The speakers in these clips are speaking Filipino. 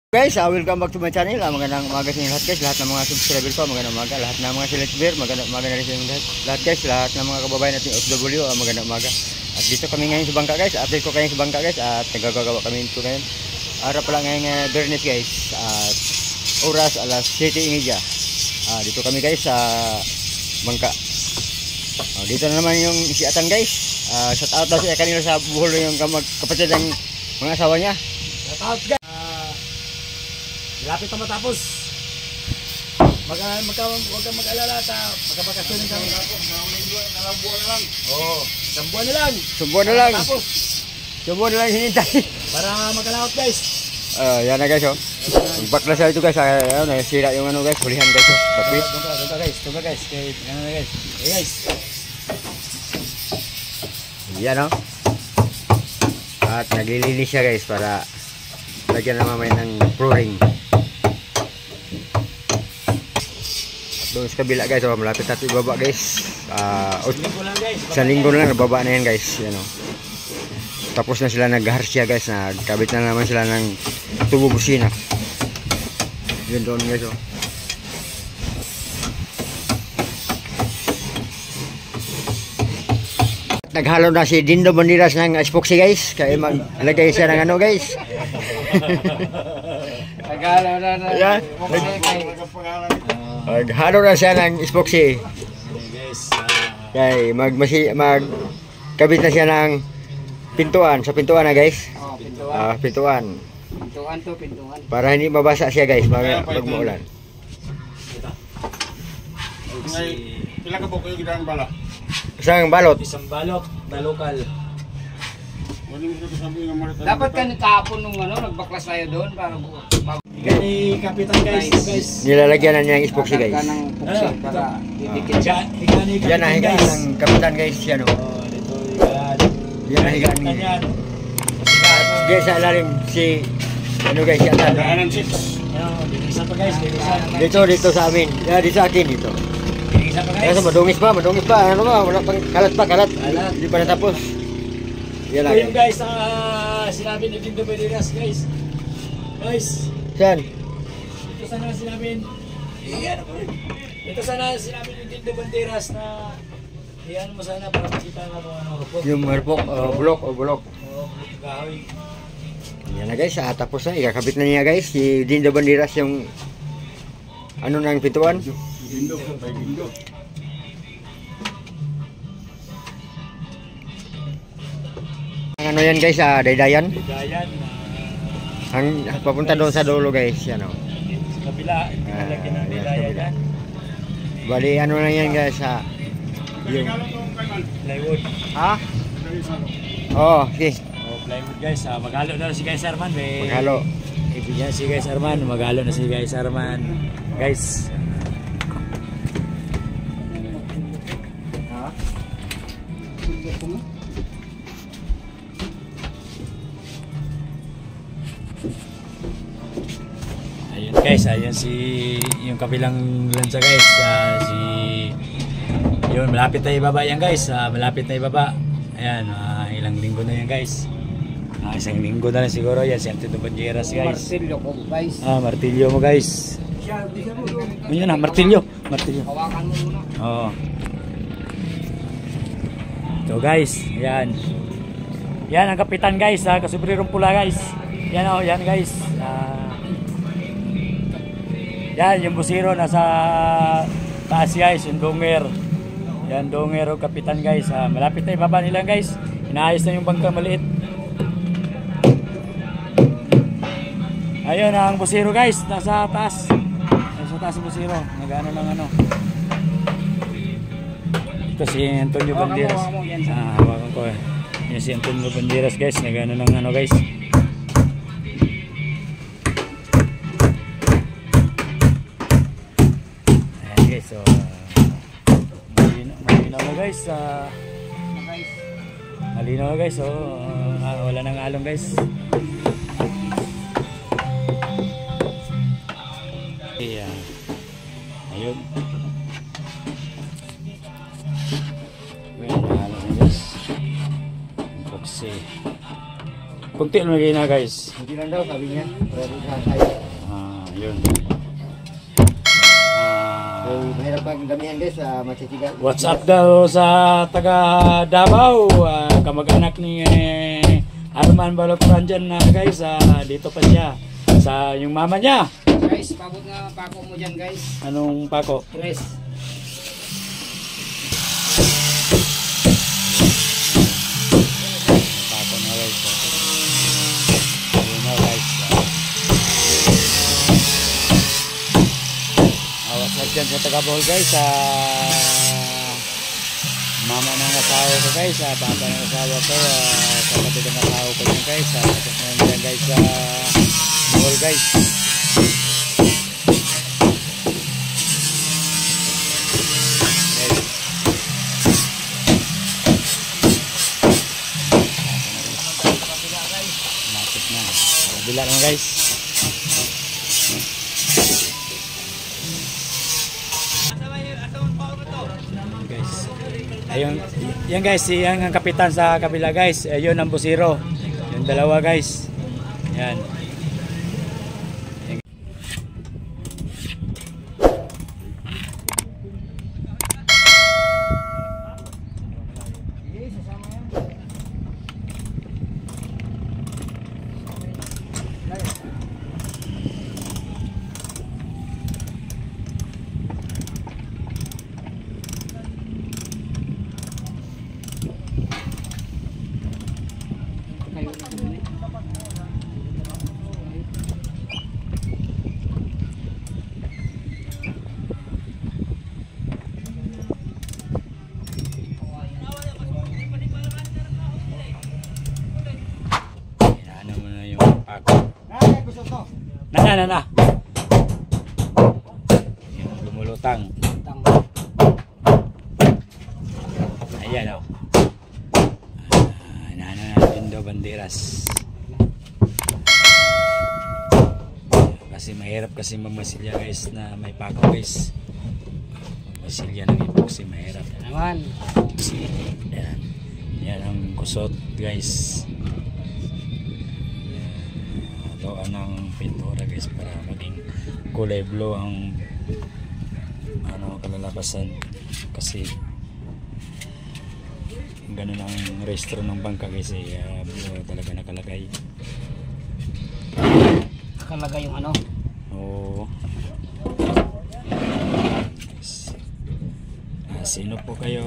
Guys, welcome back to my channel. Magandang umaga sa inyo lahat guys, lahat ng mga subscriber ko, magandang umaga, lahat ng mga selectber, magandang umaga na rin sa inyo lahat guys, lahat ng mga kababayan natin OFW, magandang umaga. At dito kami ngayon sa bangka guys, update ko kayo sa bangka guys, at nagagawa kami ito ngayon. Araw pala ngayon Bernes guys, at oras alas 7:30. Dito kami guys sa bangka. Dito na naman yung isiatan guys. Shout out daw siya kanina sa buhol yung kapatid ng mga asawa niya. Shout out guys. Lapit na matapos. Huwag kang mag-alala ta. Magkabakasyon kami. Ilang buwan na lang. Oo. Isang buwan na lang. Subuan na lang. Tapos. Subuan na lang hinintay. Para magkalaot guys. Yan na guys oh. Baklas na ito guys. Nasira yung ano guys. Hulihan guys oh. Tapit. Tunga guys. Ano na guys. Hey guys. Yan oh. At naglilinis siya guys para lagyan na mamay ng flooring. Doon sa kabila guys, malapit natin ibaba guys. Isang linggo na lang, nababa na yan guys. Yan, tapos na sila nag-harsya guys, nagkabit na naman sila ng tubo busina. Yun doon guys oh. Naghalo na si Dindo Bandiras ng epoxy guys, kaya maglagay siya ng ano guys. Naghalo na. Yan. Naghalo na siya ng epoxy. Kaya magkabit na siya ng pintuan. Sa pintuan na guys. Pintuan. Pintuan. Para hindi mabasa siya guys pag maulan. Ilang ka po kayo ginang bala? Isang balot na lokal. Dapat ka kahapon nung nagbaklas tayo doon para Gani kapitan guys. Nilalagyan na niya ng epoxy guys. para didikit siya. Yan ang higaan ng kapitan guys. Yan o. Yan ang higaan niya. Diyan sa ilalim si ano guys, si Atan. Dito sa amin. Dito sa akin dito. Kasi madungis pa. Ano ba? Wala pang kalat. Hindi pa natapos. Yan lang. Yung guys, sinabi ni Dindo Bandiras guys. Guys. Saan? Ito sana sinabi. Ito sana sinabi ni Dindo Bandiras na iyan mo sana para makita na rupok. Yung rupok, bulok. Kahoy. Yan na guys, tapos na. Ikakabit na niya guys. Si Dindo Bandiras yung ano ng pintuan. Dindo. Ano yan guys, daydayan. Dayan. Ang papunta doon sa dulo guys, yan o. Sa kabila, nalagyan ng dayan yan. Bali ano lang yan guys, yung Plywood. Okay. Plywood guys, maghalo na si Guys Arman. Maghalo. Ibigyan si Guys Arman, maghalo na si Guys Arman. Guys. Ayun guys, ayan yung kabilang lansa guys. Yun, malapit na ibaba yan guys. Malapit na ibaba. Ayan, ilang linggo na yan guys. Isang linggo na lang siguro yan. Si Dindo Bandiras guys. Martilyo ko guys. Martilyo mo guys. Yun na, martilyo. Hawakan mo muna. Oo. Ito guys, yan. Yan ang kapitan guys, kasubrirong pula guys. Yan o, yan guys. Yan, yung busiro nasa taas guys, yung donger. Yan, donger o kapitan guys. Malapit na ibaba nila guys. Inaayos na yung bangka maliit. Ayun ang busiro guys, nasa taas. Nasa taas yung busiro. Nagano ng ano. Ito si Antonio Bandiras. Hawakan ko eh. Yan si Antonio Bandiras guys. Nagano ng ano guys. Ayan guys. So, malinaw na guys. Malinaw na guys. So, wala nang along guys. Ayun. Well, mahalo na guys. Epoxy. kunti lang lagi na guys. Hindi lang daw sabi niya. Pero tayo. Yun. So, mahirap pang damihan guys sa matsitigan. What's up daw sa taga Davao, kamag-anak ni Arman Balokran dyan na guys, dito pa siya sa yung mama niya. Guys, pabot nga pako mo dyan guys. Anong pako? Tres. Pako na guys. Yun na guys. What's up dyan sa taga Bohol guys, mama ng asawa ko guys, papa ng asawa ko, kapatid ng asawa ko yun guys, dyan guys sa Bohol guys. Lapit na, kabila lang guys. Ayun, yan guys, yan ang kapitan sa kabila guys. Ayun ang busiro. Yung dalawa guys. Yan. Na. Lumulutang. Ayan o. Natin do banderas. Kasi mahirap kasi mamasilya guys na may pako guys. Mamasilya ng epoxy mahirap. Naman. Yan. Yan ang kusot guys. Haluan ng pintura guys para maging kulay blue ang kalalabasan kasi ganun ang rehistro ng bangka guys blue talaga nakalagay. Nakalagay yung ano? Oo. Sino po kayo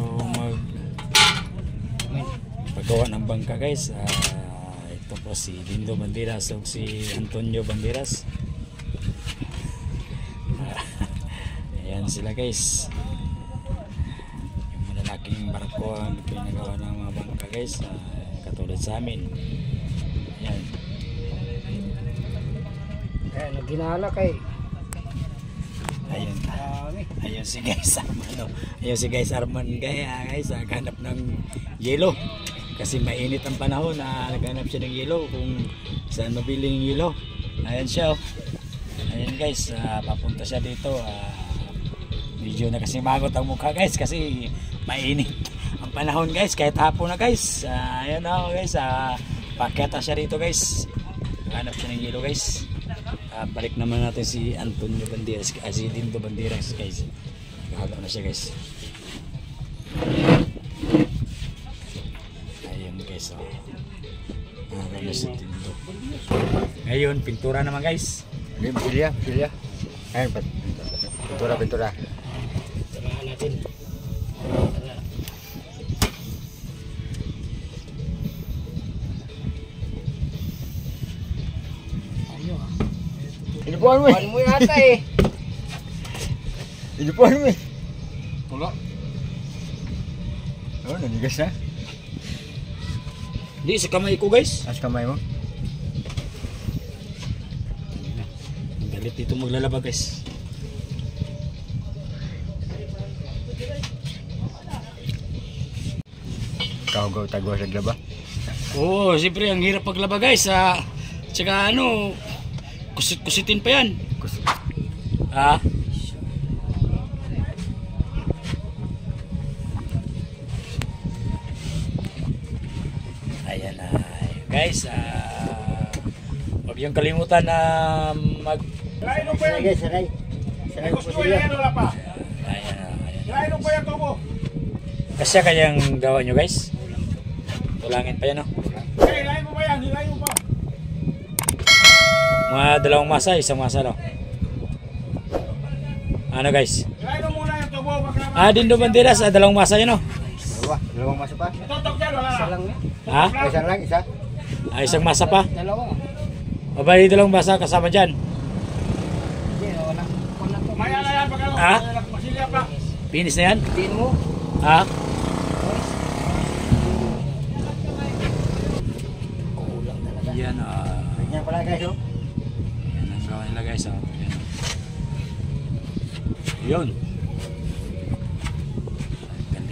paggawa ng bangka guys? Ito po si Dindo Banderas o si Antonio Banderas. Ayan sila guys. Yung malalaking barko ang pinagawa ng mga bangka guys, katulad sa amin. Ayan. Kaya nagginala kay. Ayun. Ayun si guys Arman. Ayun si guys Arman guys, naghanap ng yelo. Kasi mainit ang panahon na naghanap siya ng yelo kung saan mabili ng yelo. Ayan siya. Ayan guys, papunta siya dito. Medyo na kasi magot ang mukha guys kasi mainit ang panahon guys kahit hapon na guys. Ayan na guys, pakyata siya dito guys. Naghanap siya ng yelo guys. Balik naman natin si Antonio Banderas, si Dindo Banderas guys. Naghanap na siya guys. So, ngayon pintura naman guys. Pilya. Ayun, pintura. Tarahan natin. Inipuan mo Ano mo yata eh. Inipuan mo Wala. Oh, nanigas na. Hindi, sa kamay ko guys. As kamay mo. Galit dito maglalaba guys. Kau tagwa sa glaba. Oo, siyempre ang hirap paglaba guys. Tsaka kusit-kusitin pa yan. Ayan na guys, yung kalimutan na mag... Lain mo pa Sanay yan. guys, sanay. Sanay Ay, po gusto sila. yan, wala pa. Ayan, ayan. Lain mo pa yan, Tobo. Kasya kayang gawa nyo guys? Tulangin pa yan no? Okay, lain mo pa yan, hilain mo pa. Mga 2 masa, 1 masa no? Ano guys? Hilain mo muna yan, Tobo. Dindo Banderas, 2 masa yun no? Dalawang masa pa. Tutok yan, wala Isa na. lang yan. Ha? Isa lang, isa. 1 masa pa? Dalawa. Abay, 2 masa kasama dyan. Hindi, wala. Wala to. Maya na yan, pag ano. Ha? Masilya pa. Finish na yan? Din mo. Ha? Kulang talaga. Yan, Ganyan pala guys, oh. yan ang gawa nila guys. Yan. Yun.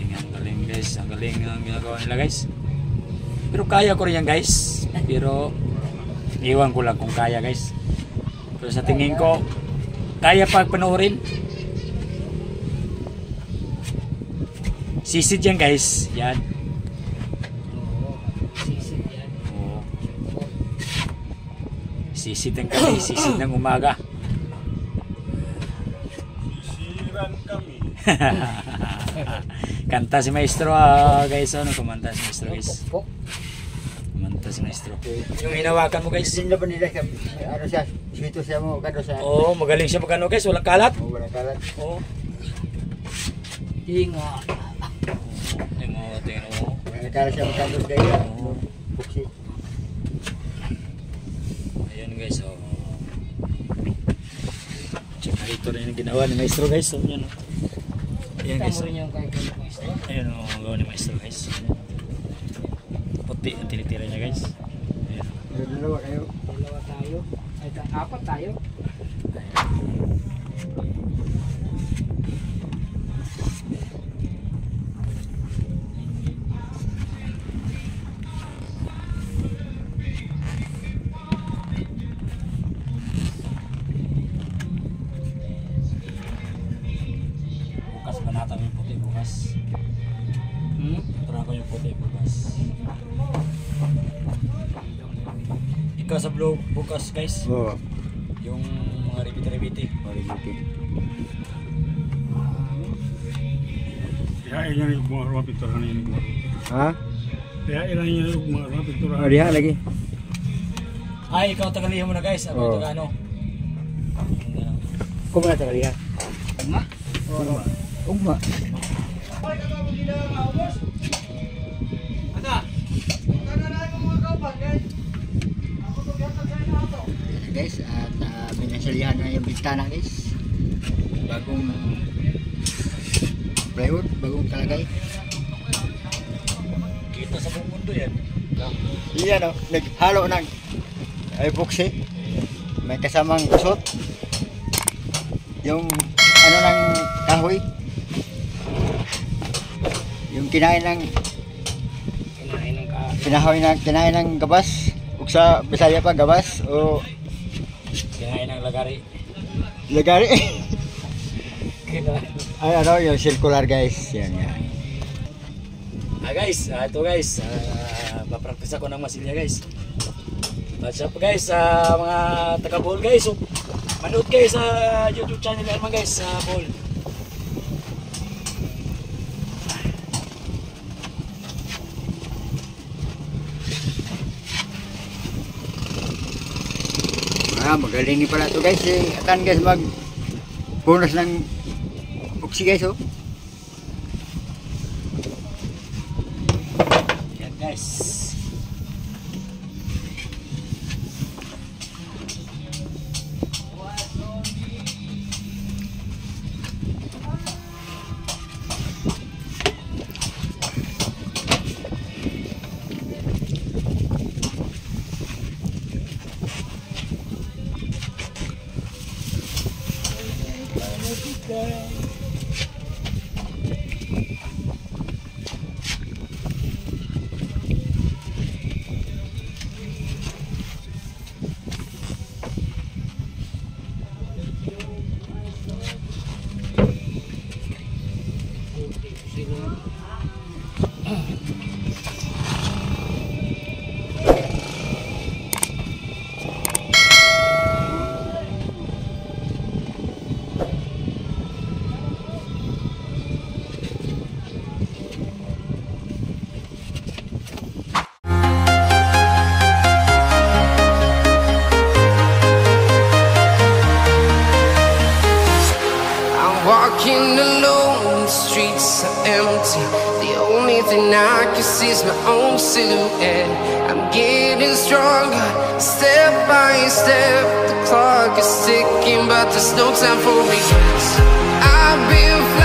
Ang galing guys. Ang galing ang ginagawa nila guys. Pero kaya ko rin yan guys. Pero iwan ko lang kung kaya guys. Pero sa tingin ko, kaya pag panoorin. Sisid yan guys. Yan. Oo. Sisid yan. Oo. Sisid ng gabi, sisid ng umaga. Siran kami. Kanta si maestro guys. Ano kumanta si maestro guys? Pok. Kumanta si maestro. Yung hinawakan mo guys. Hindi na ba nila siya, ano siya, sweeto siya mo, kado sa... Oo, magaling siya magano guys. Walang kalat. Oh, walang kalat. Oo. Hinga. Tingnan mo. Walang kalat siya magkado sa gaya. Oo. Buksi. Ayan guys. Oh. Tsaka ito rin yung ginawa ni maestro guys. So, yan. Ayan guys. Tamo rin yung kay Maestro. Ayan ang gawa ni maestro guys. Puti ang tinitira niya guys. Ayan. Dalawa kayo. Dalawa tayo. Ay, apat tayo. Bukas pa natin yung puti bukas. Tara ko yung puti bukas. Ikaw sa vlog bukas guys. Oo. Yung mga ribiti-ribiti. Kaya yan yung mga rumah pinturahan yan. Ha? Kaya ilan yan yung mga rumah pinturahan. Oh, diha lagi. Ay, ikaw tagalihan mo na guys. Ako Oo. taga ano. Kumana sa kaliha. Ma? Ugma. Guys, at pinasalihan na yung bintana guys. Bagong plywood, bagong kalagay. Kita sa buong mundo yan. Iyan o, naghalo ng epoxy. May kasamang kusot. Yung ano ng kahoy. Yung kinain ng kinain ng gabas. Ug sa Bisaya pa gabas o Kinain ng lagari. lagari. Ay ano yung circular guys. Yan yan. Guys, ito guys. Papractice ako ng masilya guys. What's up guys, mga taga-Bohol guys. So, manood kayo sa YouTube channel naman guys, sa Bohol. Magaling pala to guys. Atan guys mag bonus ng oxy guys oh. Yan guys. walking alone, the streets are empty. The only thing I can see is my own silhouette. I'm getting stronger, step by step. The clock is ticking, but there's no time for regrets. I've been